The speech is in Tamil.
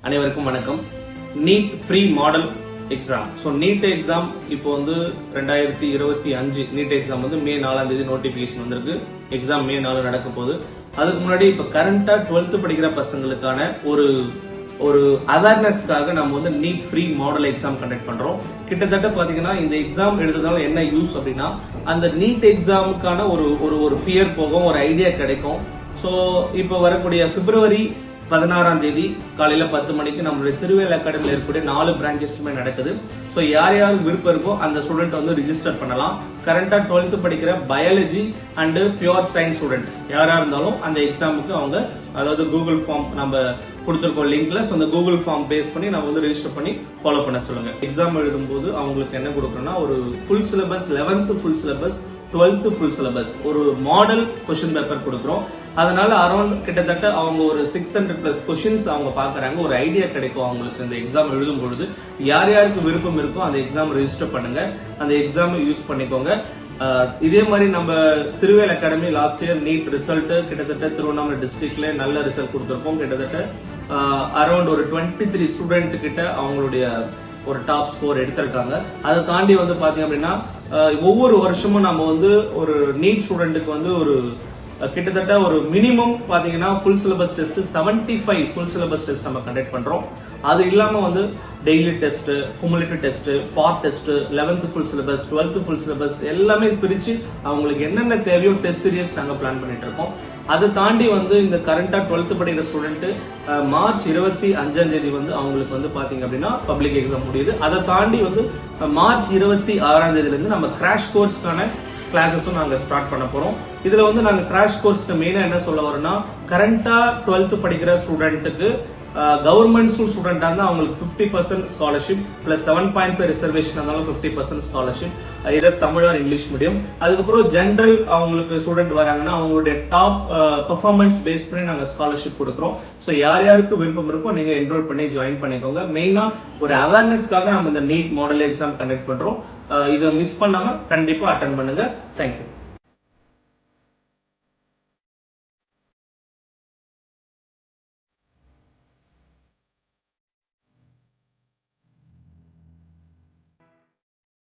அனைவருக்கும் வணக்கம். NEET free model exam. So NEET exam இப்போ வந்து 2025 நீட் எக்ஸாம் வந்து மே 4ஆம் தேதி நோட்டிபிகேஷன் வந்திருக்கு. எக்ஸாம் மே 4 நடக்க போகுது. அதுக்கு முன்னாடி இப்போ கரண்டா 12th படிக்கிற பசங்களுக்கான ஒரு அவேர்னஸ்க்காக நம்ம வந்து NEET free model exam conduct பண்றோம். கிட்டத்தட்ட பாத்தீங்கன்னா இந்த எக்ஸாம் எழுதுனால என்ன யூஸ் அப்படின்னா, அந்த நீட் எக்ஸாமுக்கான ஒரு ஃபியர் போகும், ஒரு ஐடியா கிடைக்கும். ஸோ இப்போ வரக்கூடிய பிப்ரவரி 16ஆம் தேதி காலையில 10 மணிக்கு நம்மளுடைய திருவேல் அகாடமியில் இருக்கக்கூடிய 4 பிரான்ச்சஸ்லுமே நடக்குது. ஸோ யாருக்கு விருப்பம் இருக்கோ அந்த ஸ்டூடெண்ட் வந்து ரிஜிஸ்டர் பண்ணலாம். கரண்டா 12th படிக்கிற biology and pure science student யாரா இருந்தாலும் அந்த எக்ஸாமுக்கு அவங்க, அதாவது கூகுள் ஃபார்ம் நம்ம கொடுத்துருக்கோம் லிங்க்ல. ஸோ அந்த கூகுள் ஃபார்ம் பேஸ் பண்ணி நம்ம வந்து ரெஜிஸ்டர் பண்ணி ஃபாலோ பண்ண சொல்லுங்க. எக்ஸாம் எழுதும்போது அவங்களுக்கு என்ன கொடுக்குறோம்னா, ஒரு full syllabus, 11th full syllabus, 12th full syllabus, ஒரு மாடல் கொஸ்டின் பேப்பர் கொடுக்குறோம். அதனால அரௌண்ட் கிட்டத்தட்ட அவங்க ஒரு 600+ கொஸ்டின்ஸ் அவங்க பாக்குறாங்க. ஒரு ஐடியா கிடைக்கும் அவங்களுக்கு இந்த எக்ஸாம் எழுதும் பொழுது. யாருக்கு விருப்பம் இருக்கோ அந்த எக்ஸாம் ரெஜிஸ்டர் பண்ணுங்க, அந்த எக்ஸாம் யூஸ் பண்ணிக்கோங்க. இதே மாதிரி நம்ம Thiruvel academy last year NEET result கிட்டத்தட்ட திருவண்ணாமலை டிஸ்ட்ரிக்ட்ல நல்ல ரிசல்ட் கொடுத்துருக்கோம். கிட்டத்தட்ட அரௌண்ட் ஒரு 23 ஸ்டூடெண்ட் கிட்ட அவங்களுடைய ஒரு டாப் ஸ்கோர் எடுத்திருக்காங்க. அதை தாண்டி வந்து பாத்தீங்க அப்படின்னா, ஒவ்வொரு வருஷமும் நம்ம வந்து ஒரு நீட் ஸ்டூடெண்ட்டுக்கு வந்து ஒரு கிட்டத்தட்ட ஒரு மினிமம் பாத்தீங்கன்னா full syllabus test 75 full syllabus test நம்ம கண்டக்ட் பண்றோம். அது இல்லாம வந்து daily test, cumulative test, part test, 11th full syllabus, 12th full syllabus எல்லாமே பிரிச்சு அவங்களுக்கு என்னென்ன தேவையோ டெஸ்ட் சீரியஸ் நாங்க பிளான் பண்ணிட்டு இருக்கோம். அதை தாண்டி வந்து இந்த கரண்டா 12th படிக்கிற ஸ்டூடெண்ட் மார்ச் 25ஆம் தேதி வந்து அவங்களுக்கு வந்து பாத்தீங்க அப்படின்னா பப்ளிக் எக்ஸாம் முடியுது. அதை தாண்டி வந்து மார்ச் 26ஆம் தேதியில இருந்து நம்ம கிராஷ் கோர்ஸ்க்கான கிளாஸஸும் நாங்க ஸ்டார்ட் பண்ண போறோம். இதுல வந்து நாங்க கிராஷ் கோர்ஸ்க்கு மெயினா என்ன சொல்ல வரோம்னா, கரண்டா 12th படிக்கிற ஸ்டூடெண்ட்டுக்கு கவர்மெண்ட் ஸ்டூடெண்டா இருந்தா அவங்களுக்கு 50% ஸ்காலர்ஷிப் பிளஸ் 7.5 ரிசர்வேஷன் இருந்தாலும் 50% ஸ்காலர்ஷிப், இதை தமிழ் ஆர் இங்கிலீஷ் மீடியம். அதுக்கப்புறம் ஜென்ரல் அவங்களுக்கு ஸ்டூடெண்ட் வராங்கன்னா அவங்களுடைய டாப் பெர்ஃபார்மன்ஸ் பேஸ் பண்ணி நாங்க ஸ்காலர்ஷிப் கொடுக்குறோம். ஸோ யாருக்கு விருப்பம் இருக்கோ நீங்க என்ரோல் பண்ணி ஜாயின் பண்ணிக்கோங்க. மெயினா ஒரு அவேர்னஸ்க்காக நம்ம இந்த நீட் மாடல் எக்ஸாம் கண்டக்ட் பண்றோம். இதை மிஸ் பண்ணாம கண்டிப்பா அட்டென்ட் பண்ணுங்க. தேங்க்யூ.